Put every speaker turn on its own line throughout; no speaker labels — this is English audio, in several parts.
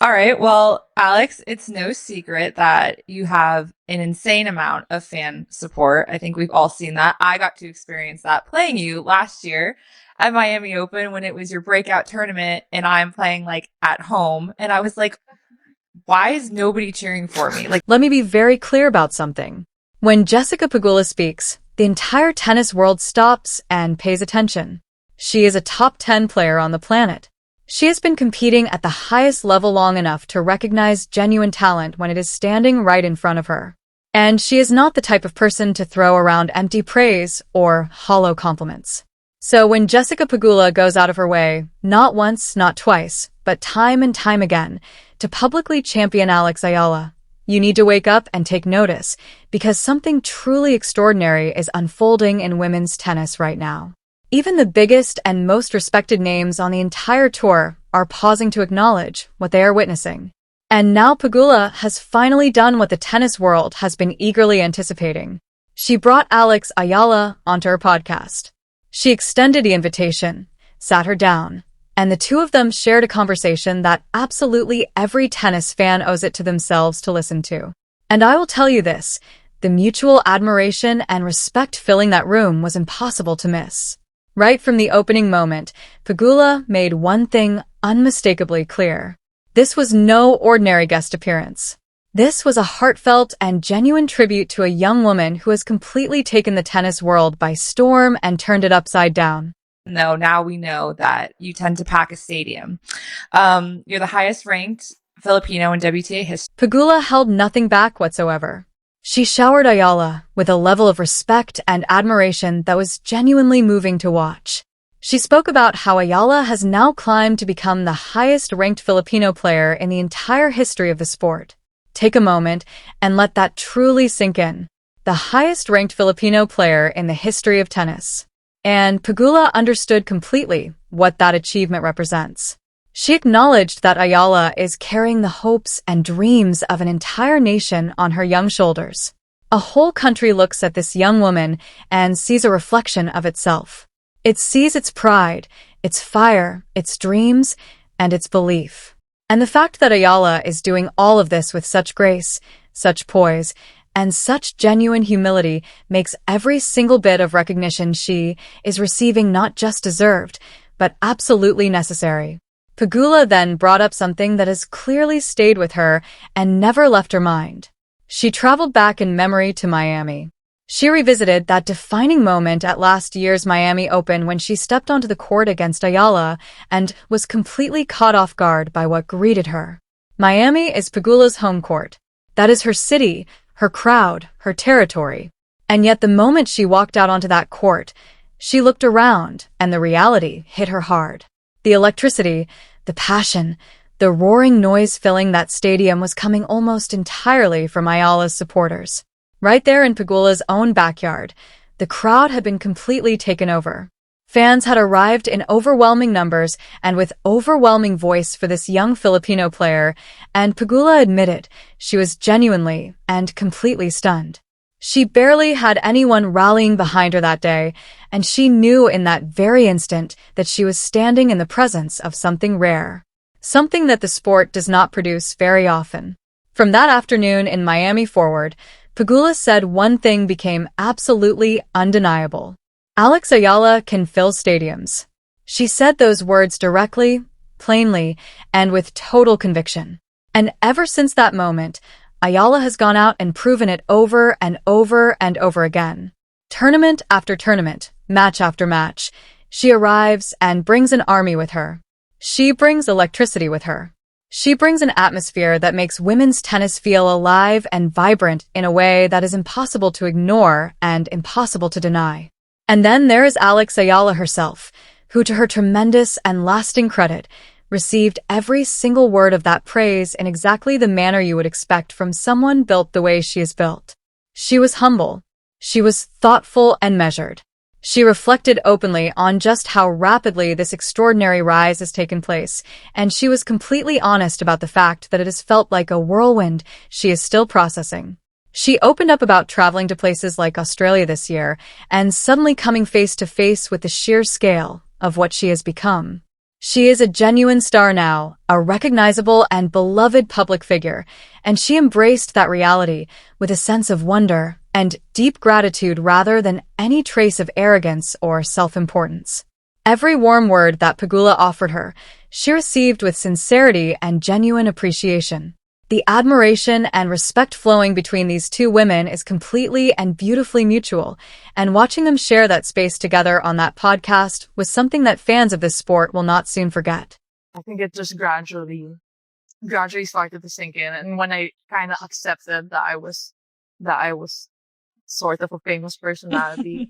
All right. Well, Alex, it's no secret that you have an insane amount of fan support. I think we've all seen that. I got to experience that playing you last year at Miami Open when it was your breakout tournament and I'm playing like at home. And I was like, why is nobody cheering for me? Like,
Let me be very clear about something. When Jessica Pegula speaks, the entire tennis world stops and pays attention. She is a top 10 player on the planet. She has been competing at the highest level long enough to recognize genuine talent when it is standing right in front of her. And she is not the type of person to throw around empty praise or hollow compliments. So when Jessica Pegula goes out of her way, not once, not twice, but time and time again, to publicly champion Alex Eala, you need to wake up and take notice, because something truly extraordinary is unfolding in women's tennis right now. Even the biggest and most respected names on the entire tour are pausing to acknowledge what they are witnessing. And now Pegula has finally done what the tennis world has been eagerly anticipating. She brought Alex Eala onto her podcast. She extended the invitation, sat her down, and the two of them shared a conversation that absolutely every tennis fan owes it to themselves to listen to. And I will tell you this, the mutual admiration and respect filling that room was impossible to miss. Right from the opening moment, Pegula made one thing unmistakably clear. This was no ordinary guest appearance. This was a heartfelt and genuine tribute to a young woman who has completely taken the tennis world by storm and turned it upside down.
no, now we know that you tend to pack a stadium. You're the highest ranked Filipino in WTA history.
Pegula held nothing back whatsoever. She showered Ayala with a level of respect and admiration that was genuinely moving to watch. She spoke about how Ayala has now climbed to become the highest-ranked Filipino player in the entire history of the sport. Take a moment and let that truly sink in. The highest-ranked Filipino player in the history of tennis. And Pegula understood completely what that achievement represents. She acknowledged that Ayala is carrying the hopes and dreams of an entire nation on her young shoulders. A whole country looks at this young woman and sees a reflection of itself. It sees its pride, its fire, its dreams, and its belief. And the fact that Ayala is doing all of this with such grace, such poise, and such genuine humility makes every single bit of recognition she is receiving not just deserved, but absolutely necessary. Pegula then brought up something that has clearly stayed with her and never left her mind. She traveled back in memory to Miami. She revisited that defining moment at last year's Miami Open when she stepped onto the court against Ayala and was completely caught off guard by what greeted her. Miami is Pegula's home court. That is her city, her crowd, her territory. And yet the moment she walked out onto that court, she looked around and the reality hit her hard. The electricity, the passion, the roaring noise filling that stadium was coming almost entirely from Ayala's supporters. Right there in Pegula's own backyard, the crowd had been completely taken over. Fans had arrived in overwhelming numbers and with overwhelming voice for this young Filipino player, and Pegula admitted she was genuinely and completely stunned. She barely had anyone rallying behind her that day, and she knew in that very instant that she was standing in the presence of something rare. Something that the sport does not produce very often. From that afternoon in Miami forward, Pegula said one thing became absolutely undeniable. Alex Eala can fill stadiums. She said those words directly, plainly, and with total conviction. And ever since that moment, Ayala has gone out and proven it over and over and over again. Tournament after tournament, match after match, she arrives and brings an army with her. She brings electricity with her. She brings an atmosphere that makes women's tennis feel alive and vibrant in a way that is impossible to ignore and impossible to deny. And then there is Alex Eala herself, who, to her tremendous and lasting credit, received every single word of that praise in exactly the manner you would expect from someone built the way she is built. She was humble. She was thoughtful and measured. She reflected openly on just how rapidly this extraordinary rise has taken place, and she was completely honest about the fact that it has felt like a whirlwind she is still processing. She opened up about traveling to places like Australia this year and suddenly coming face to face with the sheer scale of what she has become. She is a genuine star now, a recognizable and beloved public figure, and she embraced that reality with a sense of wonder and deep gratitude rather than any trace of arrogance or self-importance. Every warm word that Pegula offered her, she received with sincerity and genuine appreciation. The admiration and respect flowing between these two women is completely and beautifully mutual, and watching them share that space together on that podcast was something that fans of this sport will not soon forget.
I think it just gradually started to sink in, and when I kind of accepted that I was sort of a famous personality,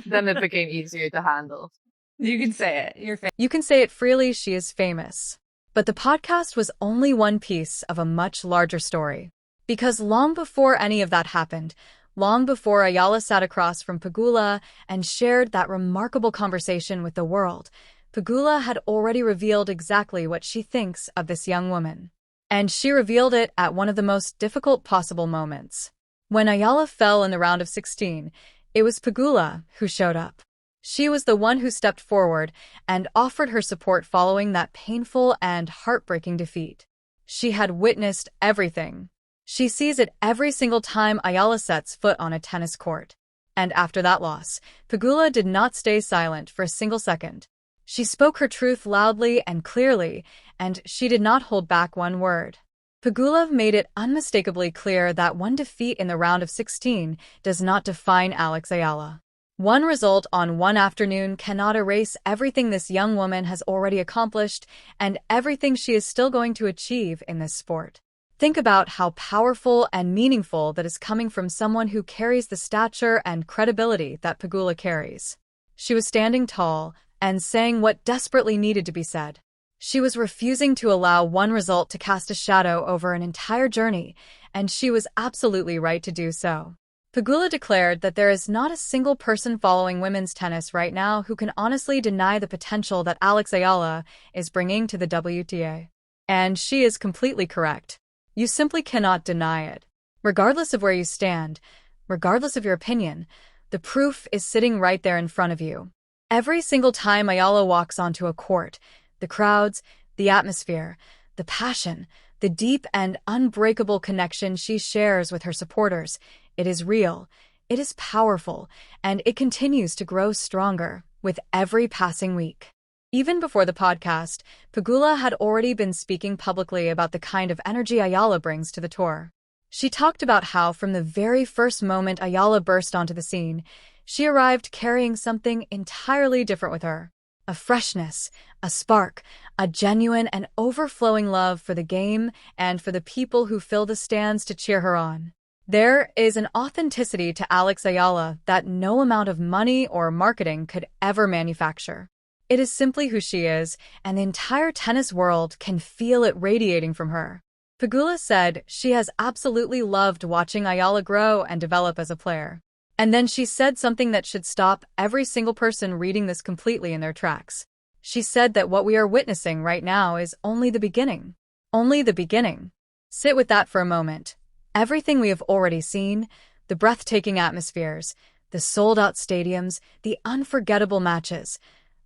then it became easier to handle.
You can say it.
You can say it freely, she is famous. But the podcast was only one piece of a much larger story. Because long before any of that happened, long before Eala sat across from Pegula and shared that remarkable conversation with the world, Pegula had already revealed exactly what she thinks of this young woman. And she revealed it at one of the most difficult possible moments. When Eala fell in the round of 16, it was Pegula who showed up. She was the one who stepped forward and offered her support following that painful and heartbreaking defeat. She had witnessed everything. She sees it every single time Eala sets foot on a tennis court. And after that loss, Pegula did not stay silent for a single second. She spoke her truth loudly and clearly, and she did not hold back one word. Pegula made it unmistakably clear that one defeat in the round of 16 does not define Alex Eala. One result on one afternoon cannot erase everything this young woman has already accomplished and everything she is still going to achieve in this sport. Think about how powerful and meaningful that is coming from someone who carries the stature and credibility that Pegula carries. She was standing tall and saying what desperately needed to be said. She was refusing to allow one result to cast a shadow over an entire journey, and she was absolutely right to do so. Pegula declared that there is not a single person following women's tennis right now who can honestly deny the potential that Alex Eala is bringing to the WTA. And she is completely correct. You simply cannot deny it. Regardless of where you stand, regardless of your opinion, the proof is sitting right there in front of you. Every single time Eala walks onto a court, the crowds, the atmosphere, the passion, the deep and unbreakable connection she shares with her supporters, it is real, it is powerful, and it continues to grow stronger with every passing week. Even before the podcast, Pegula had already been speaking publicly about the kind of energy Eala brings to the tour. She talked about how from the very first moment Eala burst onto the scene, she arrived carrying something entirely different with her. A freshness, a spark, a genuine and overflowing love for the game and for the people who fill the stands to cheer her on. There is an authenticity to Alex Eala that no amount of money or marketing could ever manufacture. It is simply who she is, and the entire tennis world can feel it radiating from her. Pegula said she has absolutely loved watching Eala grow and develop as a player. And then she said something that should stop every single person reading this completely in their tracks. She said that what we are witnessing right now is only the beginning. Only the beginning. Sit with that for a moment. Everything we have already seen, the breathtaking atmospheres, the sold-out stadiums, the unforgettable matches,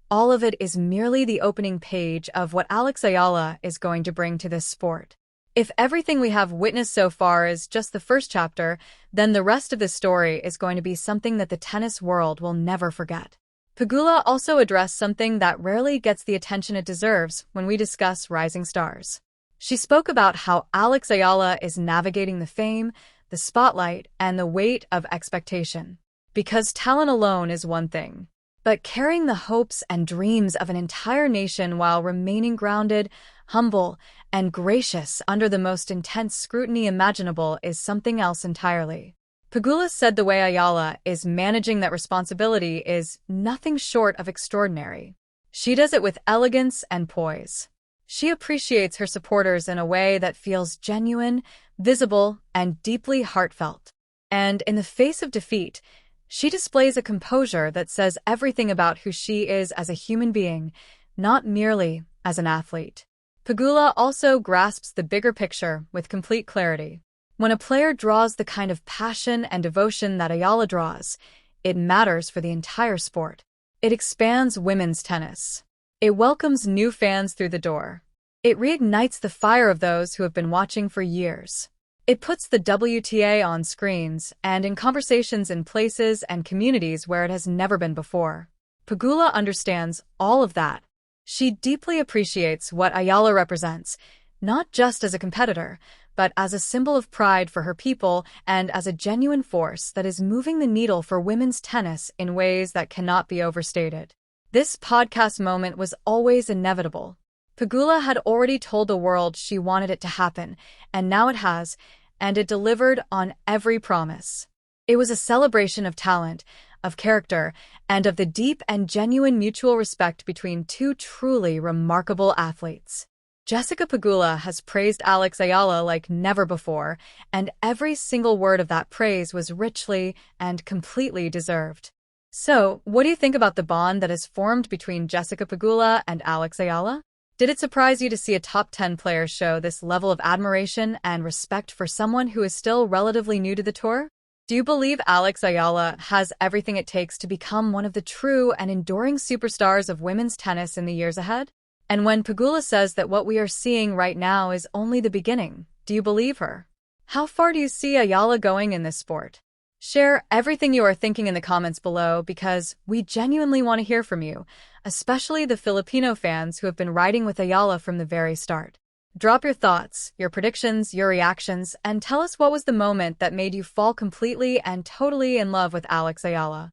all of it is merely the opening page of what Alex Eala is going to bring to this sport. If everything we have witnessed so far is just the first chapter, then the rest of the story is going to be something that the tennis world will never forget. Pegula also addressed something that rarely gets the attention it deserves when we discuss rising stars. She spoke about how Alex Eala is navigating the fame, the spotlight, and the weight of expectation. Because talent alone is one thing, but carrying the hopes and dreams of an entire nation while remaining grounded, humble, and gracious under the most intense scrutiny imaginable is something else entirely. Pegula said the way Eala is managing that responsibility is nothing short of extraordinary. She does it with elegance and poise. She appreciates her supporters in a way that feels genuine, visible, and deeply heartfelt. And in the face of defeat, she displays a composure that says everything about who she is as a human being, not merely as an athlete. Pegula also grasps the bigger picture with complete clarity. When a player draws the kind of passion and devotion that Eala draws, it matters for the entire sport. It expands women's tennis. It welcomes new fans through the door. It reignites the fire of those who have been watching for years. It puts the WTA on screens and in conversations in places and communities where it has never been before. Pegula understands all of that. She deeply appreciates what Eala represents, not just as a competitor, but as a symbol of pride for her people and as a genuine force that is moving the needle for women's tennis in ways that cannot be overstated. This podcast moment was always inevitable. Pegula had already told the world she wanted it to happen, and now it has, and it delivered on every promise. It was a celebration of talent, of character, and of the deep and genuine mutual respect between two truly remarkable athletes. Jessica Pegula has praised Alex Eala like never before, and every single word of that praise was richly and completely deserved. So, what do you think about the bond that has formed between Jessica Pegula and Alex Eala? Did it surprise you to see a top 10 player show this level of admiration and respect for someone who is still relatively new to the tour? Do you believe Alex Eala has everything it takes to become one of the true and enduring superstars of women's tennis in the years ahead? And when Pegula says that what we are seeing right now is only the beginning, do you believe her? How far do you see Eala going in this sport? Share everything you are thinking in the comments below because we genuinely want to hear from you, especially the Filipino fans who have been riding with Eala from the very start. Drop your thoughts, your predictions, your reactions, and tell us what was the moment that made you fall completely and totally in love with Alex Eala.